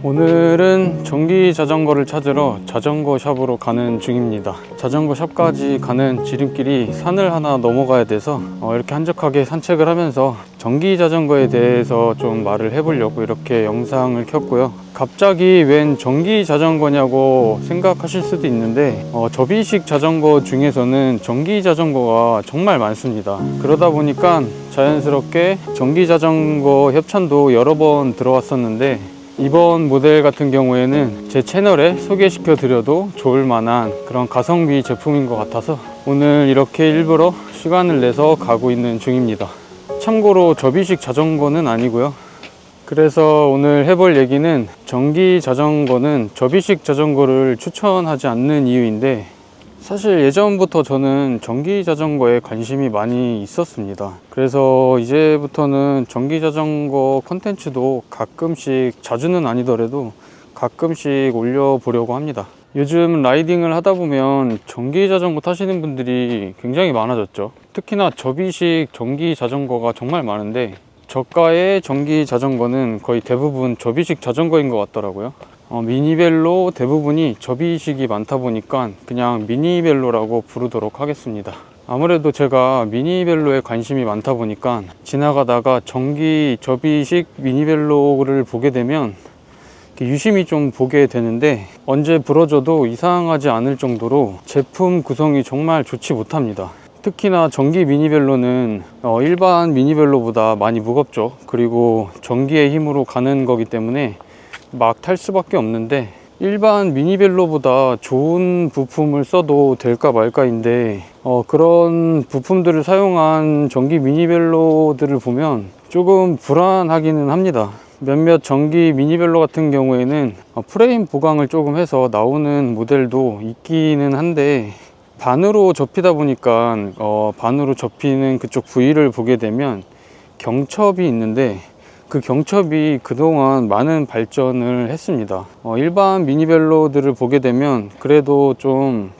오늘은 전기 자전거를 찾으러 자전거 샵으로 가는 중입니다. 자전거 샵까지 가는 지름길이 산을 하나 넘어가야 돼서 이렇게 한적하게 산책을 하면서 전기 자전거에 대해서 좀 말을 해보려고 이렇게 영상을 켰고요. 갑자기 웬 전기 자전거냐고 생각하실 수도 있는데 접이식 자전거 중에서는 전기 자전거가 정말 많습니다. 그러다 보니까 자연스럽게 전기 자전거 협찬도 여러 번 들어왔었는데 이번 모델 같은 경우에는 제 채널에 소개시켜 드려도 좋을 만한 그런 가성비 제품인 것 같아서 오늘 이렇게 일부러 시간을 내서 가고 있는 중입니다. 참고로 접이식 자전거는 아니고요. 그래서 오늘 해볼 얘기는 전기 자전거는 접이식 자전거를 추천하지 않는 이유인데, 사실 예전부터 저는 전기 자전거에 관심이 많이 있었습니다. 그래서 이제부터는 전기 자전거 컨텐츠도 가끔씩, 자주는 아니더라도 가끔씩 올려보려고 합니다. 요즘 라이딩을 하다 보면 전기 자전거 타시는 분들이 굉장히 많아졌죠. 특히나 접이식 전기 자전거가 정말 많은데 저가의 전기 자전거는 거의 대부분 접이식 자전거인 것 같더라고요. 미니벨로 대부분이 접이식이 많다 보니까 그냥 미니벨로라고 부르도록 하겠습니다. 아무래도 제가 미니벨로에 관심이 많다 보니까 지나가다가 전기 접이식 미니벨로를 보게 되면 유심히 좀 보게 되는데, 언제 부러져도 이상하지 않을 정도로 제품 구성이 정말 좋지 못합니다. 특히나 전기 미니벨로는 일반 미니벨로보다 많이 무겁죠. 그리고 전기의 힘으로 가는 거기 때문에 막 탈 수밖에 없는데, 일반 미니벨로보다 좋은 부품을 써도 될까 말까인데 그런 부품들을 사용한 전기 미니벨로들을 보면 조금 불안하기는 합니다. 몇몇 전기 미니벨로 같은 경우에는 프레임 보강을 조금 해서 나오는 모델도 있기는 한데, 반으로 접히다 보니까 반으로 접히는 그쪽 부위를 보게 되면 경첩이 있는데, 그 경첩이 그동안 많은 발전을 했습니다. 일반 미니벨로들을 보게 되면 그래도 좀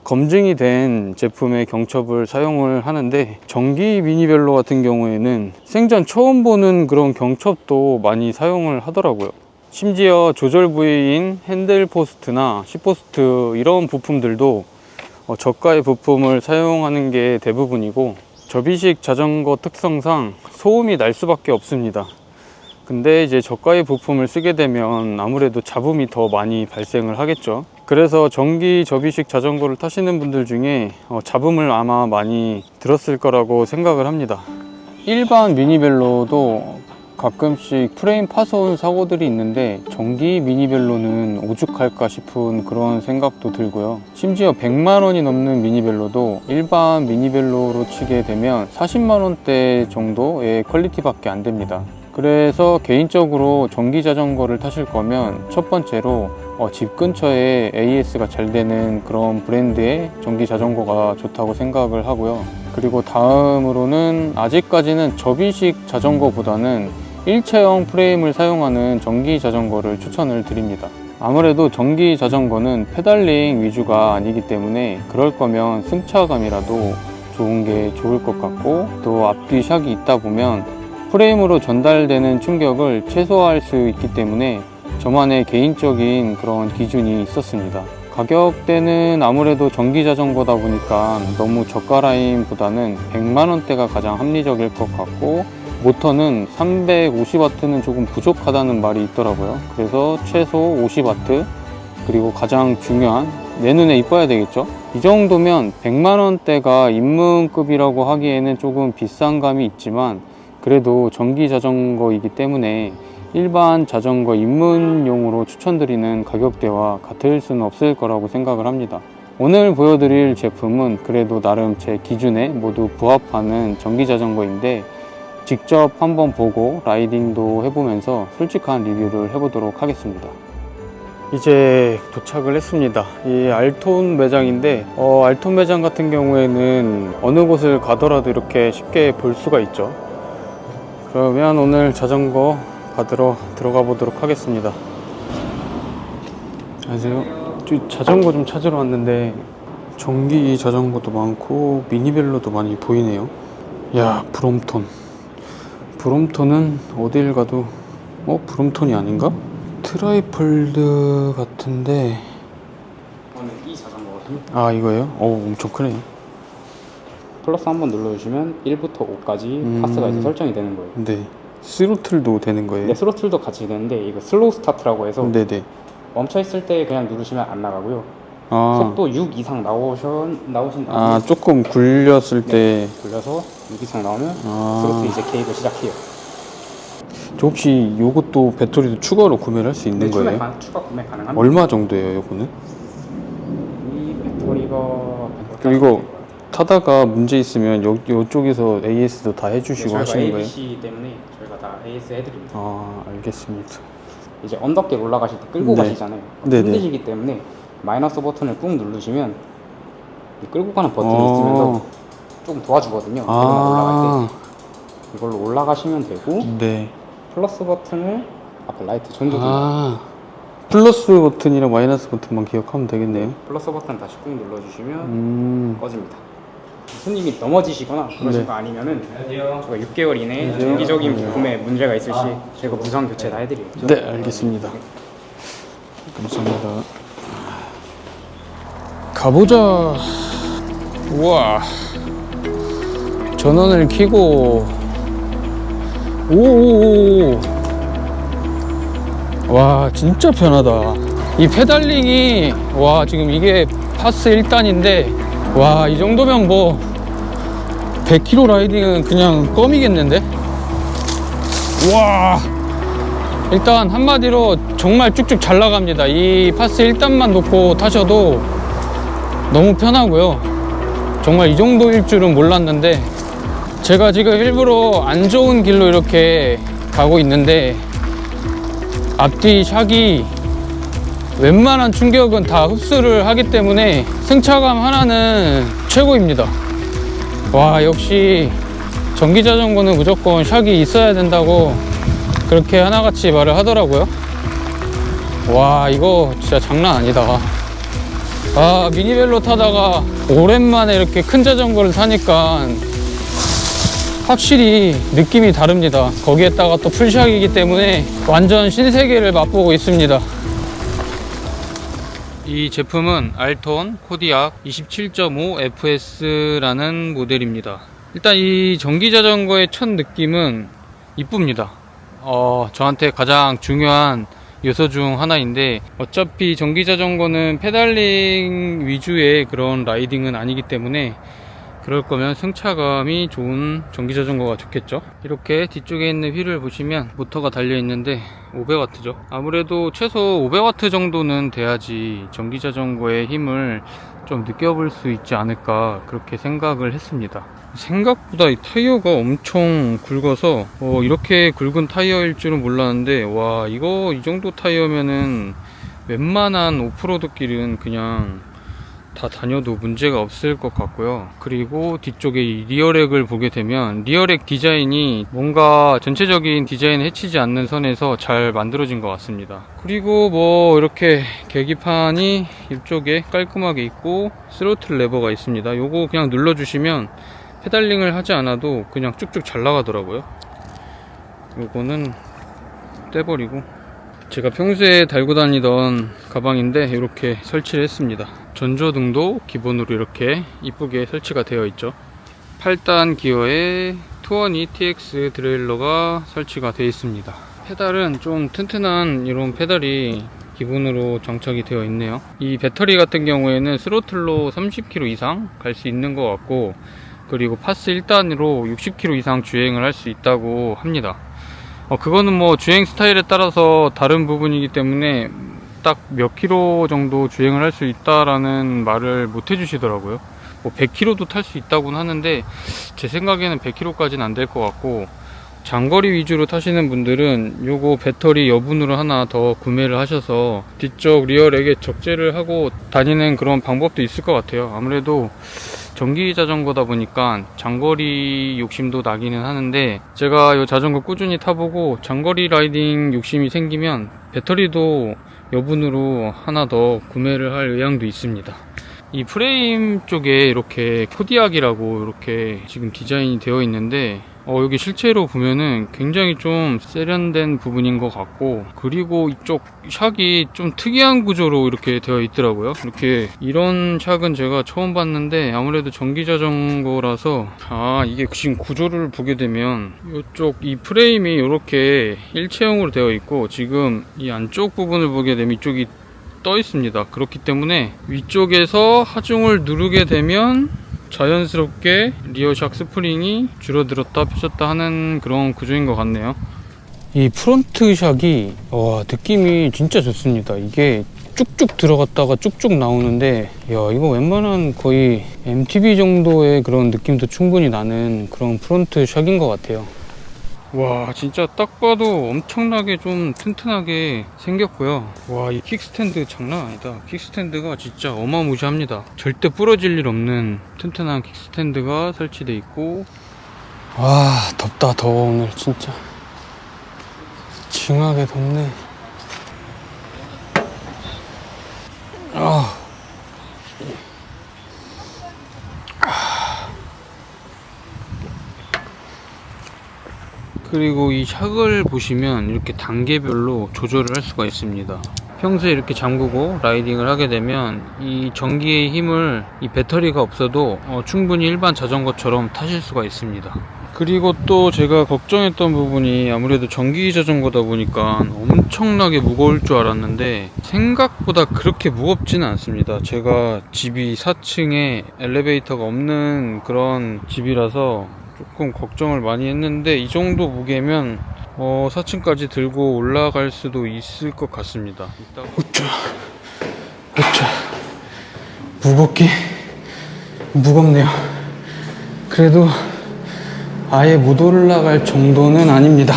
검증이 된 제품의 경첩을 사용을 하는데, 전기 미니벨로 같은 경우에는 생전 처음 보는 그런 경첩도 많이 사용을 하더라고요. 심지어 조절 부위인 핸들 포스트나 C포스트 이런 부품들도 저가의 부품을 사용하는 게 대부분이고, 접이식 자전거 특성상 소음이 날 수밖에 없습니다. 근데 이제 저가의 부품을 쓰게 되면 아무래도 잡음이 더 많이 발생을 하겠죠. 그래서 전기 접이식 자전거를 타시는 분들 중에 잡음을 아마 많이 들었을 거라고 생각을 합니다. 일반 미니벨로도 가끔씩 프레임 파손 사고들이 있는데 전기 미니벨로는 오죽할까 싶은 그런 생각도 들고요. 심지어 100만 원이 넘는 미니벨로도 일반 미니벨로로 치게 되면 40만 원대 정도의 퀄리티밖에 안 됩니다. 그래서 개인적으로 전기 자전거를 타실 거면 첫 번째로 집 근처에 AS가 잘 되는 그런 브랜드의 전기 자전거가 좋다고 생각을 하고요. 그리고 다음으로는 아직까지는 접이식 자전거보다는 일체형 프레임을 사용하는 전기 자전거를 추천을 드립니다. 아무래도 전기 자전거는 페달링 위주가 아니기 때문에 그럴 거면 승차감이라도 좋은 게 좋을 것 같고, 또 앞뒤 샥이 있다 보면 프레임으로 전달되는 충격을 최소화할 수 있기 때문에 저만의 개인적인 그런 기준이 있었습니다. 가격대는 아무래도 전기 자전거다 보니까 너무 저가 라인보다는 100만 원대가 가장 합리적일 것 같고, 모터는 350W는 조금 부족하다는 말이 있더라고요. 그래서 최소 50W, 그리고 가장 중요한, 내 눈에 이뻐야 되겠죠. 이 정도면 100만 원대가 입문급이라고 하기에는 조금 비싼 감이 있지만, 그래도 전기 자전거이기 때문에 일반 자전거 입문용으로 추천드리는 가격대와 같을 수는 없을 거라고 생각을 합니다. 오늘 보여드릴 제품은 그래도 나름 제 기준에 모두 부합하는 전기 자전거인데, 직접 한번 보고 라이딩도 해보면서 솔직한 리뷰를 해보도록 하겠습니다. 이제 도착을 했습니다. 이 알톤 매장인데 알톤 매장 같은 경우에는 어느 곳을 가더라도 이렇게 쉽게 볼 수가 있죠. 그러면 오늘 자전거 받으러 들어가 보도록 하겠습니다. 안녕하세요. 자전거 좀 찾으러 왔는데 전기 자전거도 많고 미니벨로도 많이 보이네요. 야, 브롬톤. 브롬톤은 어딜 가도 브롬톤이 아닌가? 트라이폴드 같은데. 이 자전거거든요. 아, 이거예요? 엄청 크네요. 플러스 한번 눌러주시면 1부터 5까지 파스가 이제 설정이 되는 거예요. 네. 스로틀도 되는 거예요? 네, 스로틀도 같이 되는데 이거 슬로우 스타트라고 해서 네네. 멈춰 있을 때 그냥 누르시면 안 나가고요. 아, 속도 6 이상 나오신 다음에 조금 굴렸을 때. 굴려서 6 이상 나오면 아. 스로틀 이제 개입을 시작해요. 저 혹시 요것도 배터리도 추가로 구매를 할 수 있는 네, 거예요? 추가 구매 가능합니다. 얼마 정도예요, 요거는? 이 배터리가 그리고 타다가 문제 있으면 요쪽에서 AS도 다 해주시고 저희가 하시는 거예요? ABC 때문에 저희가 다 AS 해드립니다. 아, 알겠습니다. 이제 언덕길 올라가실 때 끌고 네. 가시잖아요. 네네. 힘드시기 때문에 마이너스 버튼을 꾹 누르시면 이 끌고 가는 버튼이 있으면서 조금 도와주거든요. 올라갈 때 이걸로 올라가시면 되고, 네. 플러스 버튼을 앞에 라이트 전조등 플러스 버튼이랑 마이너스 버튼만 기억하면 되겠네요. 플러스 버튼 다시 꾹 눌러주시면 꺼집니다. 손님이 넘어지시거나 그러신 네. 거 아니면은 저희가 6개월 이내에 정기적인 부품에 문제가 있을 시 저희가 무상 교체 다 해드려요. 네, 알겠습니다. 감사합니다. 가보자. 우와. 전원을 켜고. 오오오. 와, 진짜 편하다. 이 페달링이, 와, 지금 이게 파스 1단인데, 와, 이 정도면 뭐 100km 라이딩은 그냥 껌이겠는데? 와, 일단 한마디로 정말 쭉쭉 잘 나갑니다. 이 파스 1단만 놓고 타셔도 너무 편하고요. 정말 이 정도일 줄은 몰랐는데, 제가 지금 일부러 안 좋은 길로 이렇게 가고 있는데 앞뒤 샥이 웬만한 충격은 다 흡수를 하기 때문에 승차감 하나는 최고입니다. 와, 역시 전기자전거는 무조건 샥이 있어야 된다고 그렇게 하나같이 말을 하더라고요. 와, 이거 진짜 장난 아니다. 아, 미니벨로 타다가 오랜만에 이렇게 큰 자전거를 타니까 확실히 느낌이 다릅니다. 거기에다가 또 풀샥이기 때문에 완전 신세계를 맛보고 있습니다. 이 제품은 알톤 코디악 27.5 FS라는 모델입니다. 일단 이 전기자전거의 첫 느낌은 이쁩니다. 저한테 가장 중요한 요소 중 하나인데, 어차피 전기자전거는 페달링 위주의 그런 라이딩은 아니기 때문에 그럴 거면 승차감이 좋은 전기자전거가 좋겠죠. 이렇게 뒤쪽에 있는 휠을 보시면 모터가 달려 있는데 500W죠. 아무래도 최소 500W 정도는 돼야지 전기자전거의 힘을 좀 느껴볼 수 있지 않을까, 그렇게 생각을 했습니다. 생각보다 이 타이어가 엄청 굵어서 이렇게 굵은 타이어일 줄은 몰랐는데, 와, 이거 이 정도 타이어면은 웬만한 오프로드 길은 그냥 다 다녀도 문제가 없을 것 같고요. 그리고 뒤쪽에 이 리어렉을 보게 되면 리어렉 디자인이 뭔가 전체적인 디자인을 해치지 않는 선에서 잘 만들어진 것 같습니다. 그리고 뭐 이렇게 계기판이 이쪽에 깔끔하게 있고 스로틀 레버가 있습니다. 요거 그냥 눌러주시면 페달링을 하지 않아도 그냥 쭉쭉 잘 나가더라고요. 요거는 떼버리고, 제가 평소에 달고 다니던 가방인데 이렇게 설치를 했습니다. 전조등도 기본으로 이렇게 이쁘게 설치가 되어 있죠. 8단 기어에 220TX 드레일러가 설치가 되어 있습니다. 페달은 좀 튼튼한 이런 페달이 기본으로 장착이 되어 있네요. 이 배터리 같은 경우에는 스로틀로 30km 이상 갈 수 있는 것 같고, 그리고 파스 1단으로 60km 이상 주행을 할 수 있다고 합니다. 그거는 뭐 주행 스타일에 따라서 다른 부분이기 때문에 딱 몇 킬로 정도 주행을 할 수 있다라는 말을 못 해주시더라고요. 뭐 100km도 탈 수 있다고는 하는데 제 생각에는 100km까지는 안 될 것 같고, 장거리 위주로 타시는 분들은 요거 배터리 여분으로 하나 더 구매를 하셔서 뒤쪽 리어렉에 적재를 하고 다니는 그런 방법도 있을 것 같아요. 아무래도 전기 자전거다 보니까 장거리 욕심도 나기는 하는데, 제가 이 자전거 꾸준히 타보고 장거리 라이딩 욕심이 생기면 배터리도 여분으로 하나 더 구매를 할 의향도 있습니다. 이 프레임 쪽에 이렇게 코디악이라고 이렇게 지금 디자인이 되어 있는데 여기 실제로 보면은 굉장히 좀 세련된 부분인 것 같고, 그리고 이쪽 샥이 좀 특이한 구조로 이렇게 되어 있더라고요. 이렇게 이런 샥은 제가 처음 봤는데 아무래도 전기 자전거라서, 이게 지금 구조를 보게 되면 이쪽 이 프레임이 이렇게 일체형으로 되어 있고, 지금 이 안쪽 부분을 보게 되면 이쪽이 떠 있습니다. 그렇기 때문에 위쪽에서 하중을 누르게 되면 자연스럽게 리어샥 스프링이 줄어들었다 펴졌다 하는 그런 구조인 것 같네요. 이 프론트 샥이 느낌이 진짜 좋습니다. 이게 쭉쭉 들어갔다가 쭉쭉 나오는데, 이거 웬만한 거의 MTB 정도의 그런 느낌도 충분히 나는 그런 프론트 샥인 것 같아요. 와, 진짜 딱 봐도 엄청나게 좀 튼튼하게 생겼고요. 와, 이 킥스탠드 장난 아니다. 킥스탠드가 진짜 어마무시합니다. 절대 부러질 일 없는 튼튼한 킥스탠드가 설치되어 있고. 와, 덥다 더워. 오늘 진짜 징하게 덥네. 그리고 이 샥을 보시면 이렇게 단계별로 조절을 할 수가 있습니다. 평소에 이렇게 잠그고 라이딩을 하게 되면 이 전기의 힘을 이 배터리가 없어도 충분히 일반 자전거처럼 타실 수가 있습니다. 그리고 또 제가 걱정했던 부분이 아무래도 전기 자전거다 보니까 엄청나게 무거울 줄 알았는데 생각보다 그렇게 무겁지는 않습니다. 제가 집이 4층에 엘리베이터가 없는 그런 집이라서 조금 걱정을 많이 했는데, 이 정도 무게면 4층까지 들고 올라갈 수도 있을 것 같습니다. 우짜 무겁네요. 그래도 아예 못 올라갈 정도는 아닙니다.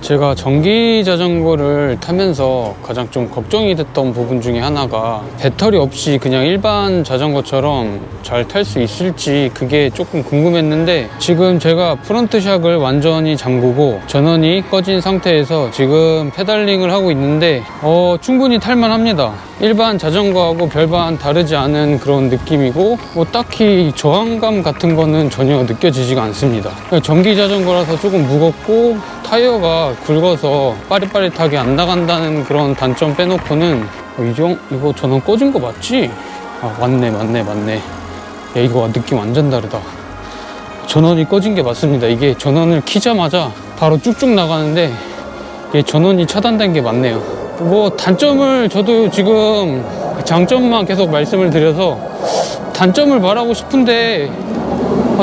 제가 전기 자전거를 타면서 가장 좀 걱정이 됐던 부분 중에 하나가 배터리 없이 그냥 일반 자전거처럼 잘 탈 수 있을지, 그게 조금 궁금했는데, 지금 제가 프론트 샥을 완전히 잠그고 전원이 꺼진 상태에서 지금 페달링을 하고 있는데 충분히 탈만합니다. 일반 자전거하고 별반 다르지 않은 그런 느낌이고, 딱히 저항감 같은 거는 전혀 느껴지지가 않습니다. 전기 자전거라서 조금 무겁고 타이어가 굵어서 빠릿빠릿하게 안 나간다는 그런 단점 빼놓고는 이거 전원 꺼진 거 맞지? 맞네. 야, 이거 느낌 완전 다르다. 전원이 꺼진 게 맞습니다. 이게 전원을 키자마자 바로 쭉쭉 나가는데 이게 전원이 차단된 게 맞네요. 단점을 저도 지금 장점만 계속 말씀을 드려서 단점을 말하고 싶은데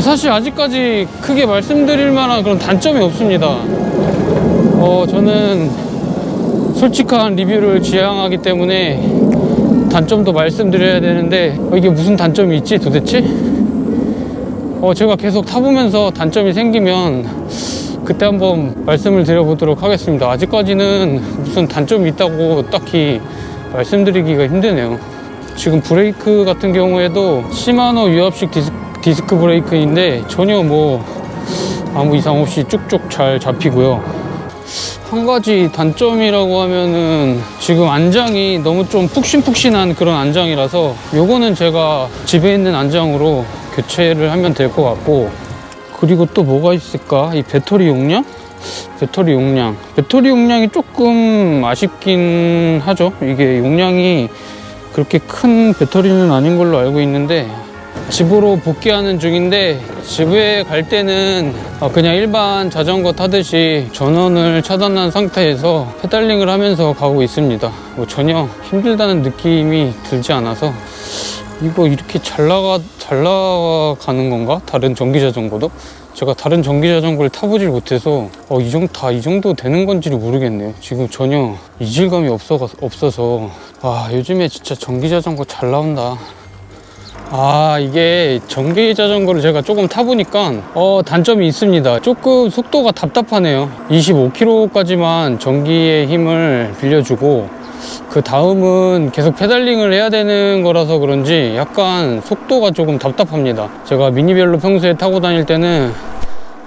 사실 아직까지 크게 말씀드릴 만한 그런 단점이 없습니다. 저는 솔직한 리뷰를 지향하기 때문에 단점도 말씀드려야 되는데, 이게 무슨 단점이 있지 도대체? 제가 계속 타보면서 단점이 생기면 그때 한번 말씀을 드려보도록 하겠습니다. 아직까지는 무슨 단점이 있다고 딱히 말씀드리기가 힘드네요. 지금 브레이크 같은 경우에도 시마노 유압식 디스크 브레이크인데 전혀 아무 이상 없이 쭉쭉 잘 잡히고요. 한 가지 단점이라고 하면은 지금 안장이 너무 좀 푹신푹신한 그런 안장이라서 요거는 제가 집에 있는 안장으로 교체를 하면 될 것 같고, 그리고 또 뭐가 있을까? 이 배터리 용량? 배터리 용량이 조금 아쉽긴 하죠. 이게 용량이 그렇게 큰 배터리는 아닌 걸로 알고 있는데, 집으로 복귀하는 중인데 집에 갈 때는 그냥 일반 자전거 타듯이 전원을 차단한 상태에서 페달링을 하면서 가고 있습니다. 전혀 힘들다는 느낌이 들지 않아서, 이거 이렇게 잘 나가는 건가? 다른 전기 자전거도? 제가 다른 전기 자전거를 타보질 못해서 이 정도 되는 건지를 모르겠네요. 지금 전혀 이질감이 없어서 요즘에 진짜 전기 자전거 잘 나온다. 이게 전기 자전거를 제가 조금 타보니까 단점이 있습니다. 조금 속도가 답답하네요. 25km까지만 전기의 힘을 빌려주고 그 다음은 계속 페달링을 해야 되는 거라서 그런지 약간 속도가 조금 답답합니다. 제가 미니벨로 평소에 타고 다닐 때는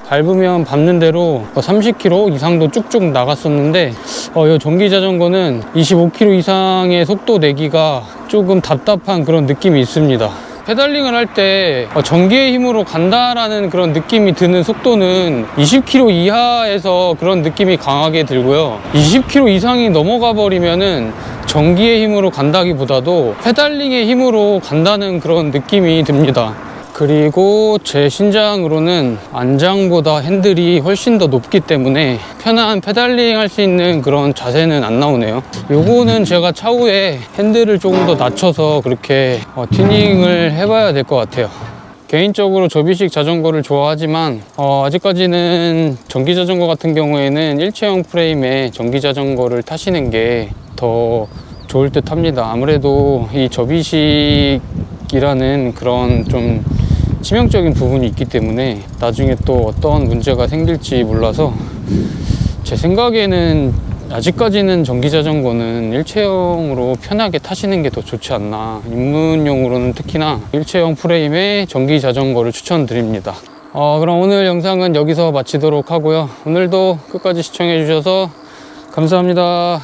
밟으면 밟는 대로 30km 이상도 쭉쭉 나갔었는데 이 전기 자전거는 25km 이상의 속도 내기가 조금 답답한 그런 느낌이 있습니다. 페달링을 할 때 전기의 힘으로 간다라는 그런 느낌이 드는 속도는 20km 이하에서 그런 느낌이 강하게 들고요. 20km 이상이 넘어가 버리면은 전기의 힘으로 간다기보다도 페달링의 힘으로 간다는 그런 느낌이 듭니다. 그리고 제 신장으로는 안장보다 핸들이 훨씬 더 높기 때문에 편한 페달링 할 수 있는 그런 자세는 안 나오네요. 요거는 제가 차후에 핸들을 조금 더 낮춰서 그렇게 튜닝을 해봐야 될 것 같아요. 개인적으로 접이식 자전거를 좋아하지만 아직까지는 전기 자전거 같은 경우에는 일체형 프레임의 전기 자전거를 타시는 게 더 좋을 듯 합니다. 아무래도 이 접이식이라는 그런 좀 치명적인 부분이 있기 때문에 나중에 또 어떤 문제가 생길지 몰라서 제 생각에는 아직까지는 전기 자전거는 일체형으로 편하게 타시는 게 더 좋지 않나. 입문용으로는 특히나 일체형 프레임의 전기 자전거를 추천드립니다. 그럼 오늘 영상은 여기서 마치도록 하고요. 오늘도 끝까지 시청해 주셔서 감사합니다.